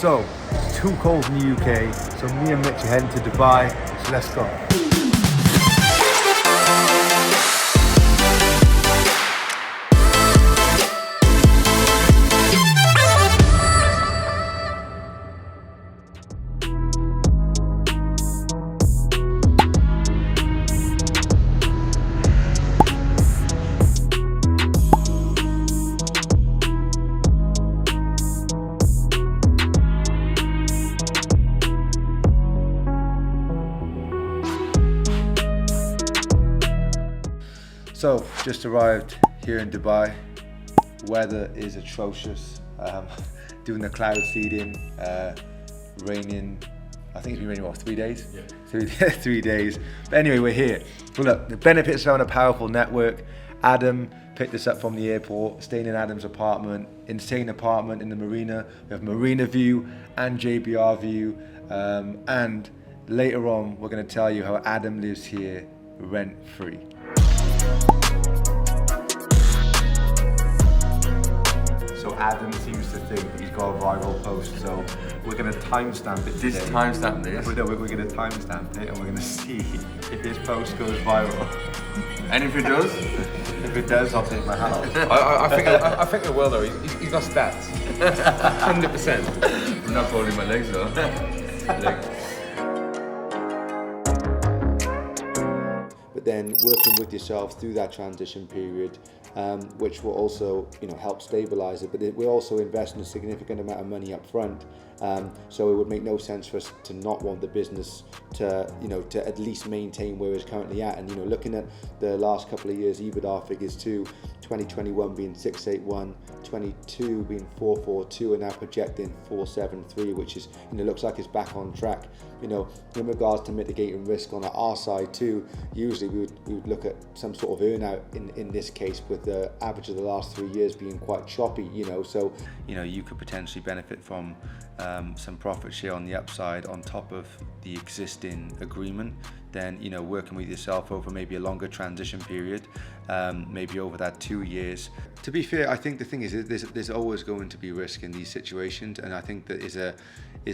So, it's too cold in the UK, so me and Mitch are heading to Dubai, so let's go. So, just arrived here in Dubai. Weather is atrocious. Doing the cloud seeding, raining. I think it's been raining, what, 3 days? Yeah. 3 days. But anyway, we're here. Well, look, the benefits of having a powerful network. Adam picked us up from the airport, staying in Adam's apartment, insane apartment in the marina. We have marina view and JBR view. And later on, we're going to tell you how Adam lives here rent-free. So Adam seems to think that he's got a viral post, so we're going to timestamp it today. This timestamp this? We're going to timestamp it and we're going to see if this post goes viral. And if it does? If it does, I'll take my hat off. I think it will though. He's got stats. 100%. I'm not folding my legs though. But then working with yourself through that transition period, which will also, help stabilize it. But we're also investing a significant amount of money up front. So it would make no sense for us to not want the business to, to at least maintain where it's currently at. And, looking at the last couple of years, EBITDA figures too, 2021 being 681, 22 being 442, and now projecting 473, which is, looks like it's back on track. In regards to mitigating risk on our side too, usually we would look at some sort of earn out in this case, with the average of the last 3 years being quite choppy, so. You could potentially benefit from some profit share on the upside on top of the existing agreement. Then, working with yourself over maybe a longer transition period, maybe over that 2 years. To be fair, I think the thing is there's always going to be risk in these situations, and I think that is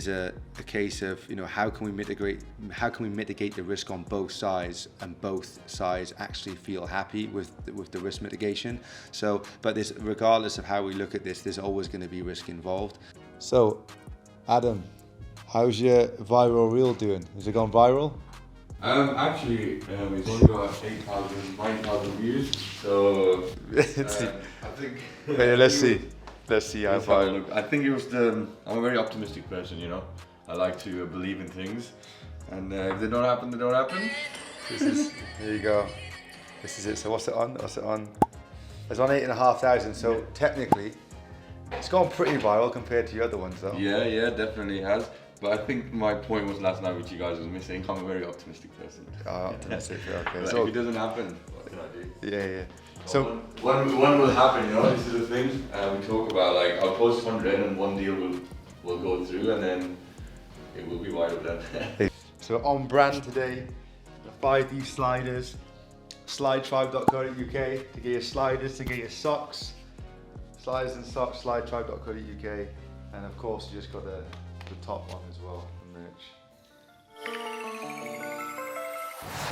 a case of how can we mitigate the risk on both sides, and both sides actually feel happy with the risk mitigation. So, but this, regardless of how we look at this, there's always going to be risk involved. So, Adam, how's your viral reel doing? Has it gone viral? Actually, it's only got 8,000, 9,000 views, so I think... Wait, let's see how viral. I think it was I'm a very optimistic person, I like to believe in things, and if they don't happen, they don't happen. Here you go. This is it. So what's it on? It's on 8,500, so technically, it's gone pretty viral compared to your other ones though. Yeah, definitely has. But I think my point was last night, which you guys was missing. I'm a very optimistic person. Optimistic, okay. So if it doesn't happen, what can I do? Yeah. So one will happen, This is the thing we talk about. Like, I'll post 100 and one deal will go through, and then it will be viral then. So on brand today, the 5D sliders, slidetribe.co.uk to get your sliders, to get your socks, sliders and socks, slidetribe.co.uk, and of course you just got the top one as well, Mitch.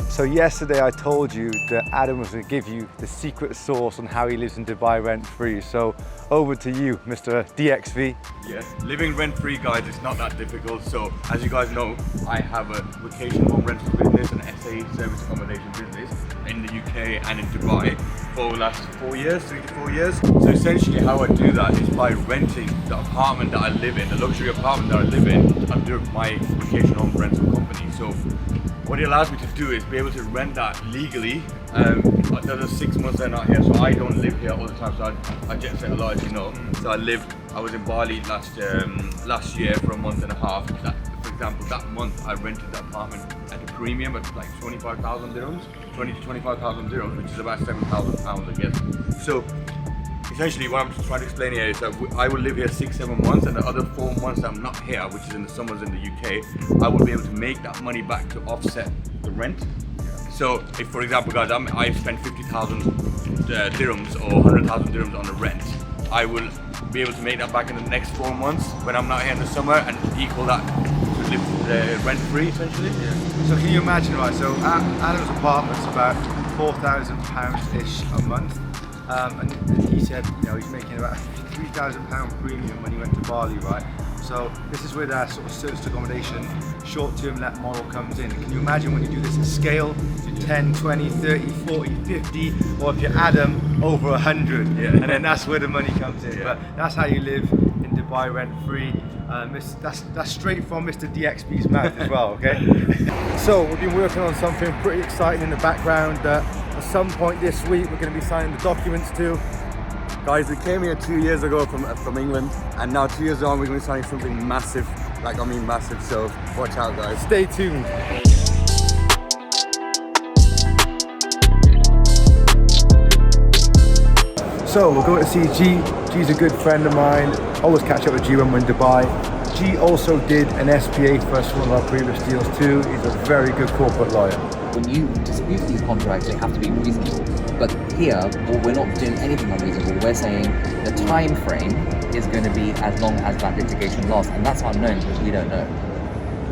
So yesterday I told you that Adam was going to give you the secret sauce on how he lives in Dubai rent-free. So over to you, Mr. DXV. Yes, living rent-free, guys, it's not that difficult. So as you guys know, I have a vacation home rental business, an SA service accommodation business in the UK and in Dubai for the last 3 to 4 years. So essentially how I do that is by renting the apartment that I live in, the luxury apartment that I live in, under my vacation home rental company. So what it allows me to do is be able to rent that legally. Another 6 months they're not here, so I don't live here all the time. So I jet set a lot, as you know. So I was in Bali last year for a month and a half. For example, that month I rented the apartment at a premium at like 25,000 dirhams, 20 to 25,000 dirhams, which is about 7,000 pounds, I guess. So essentially what I'm trying to explain here is that I will live here 6-7 months, and the other 4 months that I'm not here, which is in the summers in the UK, I will be able to make that money back to offset the rent. So if, for example, guys, I spent 50,000 dirhams or 100,000 dirhams on the rent, I will be able to make that back in the next 4 months when I'm not here in the summer and equal that to live rent-free essentially. So can you imagine, right, so Adam's apartment's about £4,000-ish a month, and he said, you know, he's making about £3,000 premium when he went to Bali, right? So this is where that sort of service accommodation, short-term let model comes in. Can you imagine when you do this at scale, to 10, 20, 30, 40, 50, or if you add them, over 100, and then that's where the money comes in. But that's how you live in Dubai rent-free. That's straight from Mr. DXB's mouth as well, okay? So we've been working on something pretty exciting in the background that at some point this week we're going to be signing the documents to. Guys, we came here 2 years ago from England, and now 2 years on we're going to be signing something massive, like I mean massive, so watch out guys. Stay tuned. So we're going to see G. G's a good friend of mine. Always catch up with G when we're in Dubai. G also did an SPA for us, one of our previous deals too. He's a very good corporate lawyer. When you dispute these contracts, they have to be reasonable. But here, well, we're not doing anything unreasonable. We're saying the time frame is going to be as long as that litigation lasts, and that's unknown because we don't know.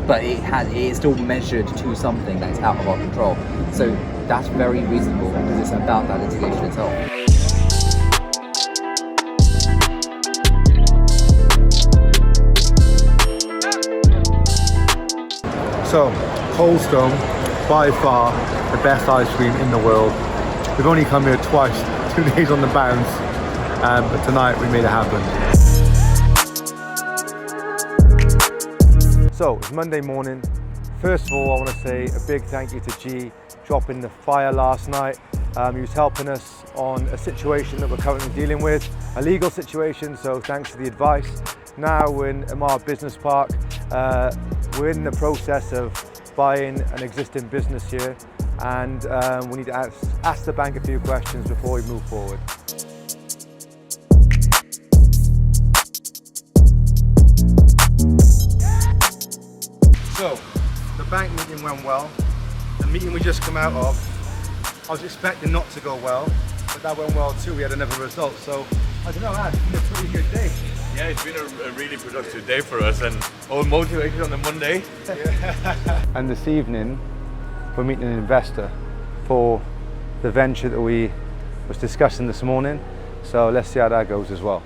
But it is still measured to something that is out of our control. So that's very reasonable because it's about that litigation itself. So, Coldstone, by far the best ice cream in the world. We've only come here twice, 2 days on the bounce, but tonight we made it happen. So, it's Monday morning. First of all, I want to say a big thank you to G, dropping the fire last night. He was helping us on a situation that we're currently dealing with, a legal situation, so thanks for the advice. Now we're in Amar Business Park. We're in the process of buying an existing business here, and we need to ask the bank a few questions before we move forward. So, the bank meeting went well. The meeting we just come out of, I was expecting not to go well, but that went well too. We had another result, so I don't know, it's been a pretty good day. Yeah, it's been a really productive day for us, and all motivated on the Monday. And this evening, we're meeting an investor for the venture that we was discussing this morning. So let's see how that goes as well.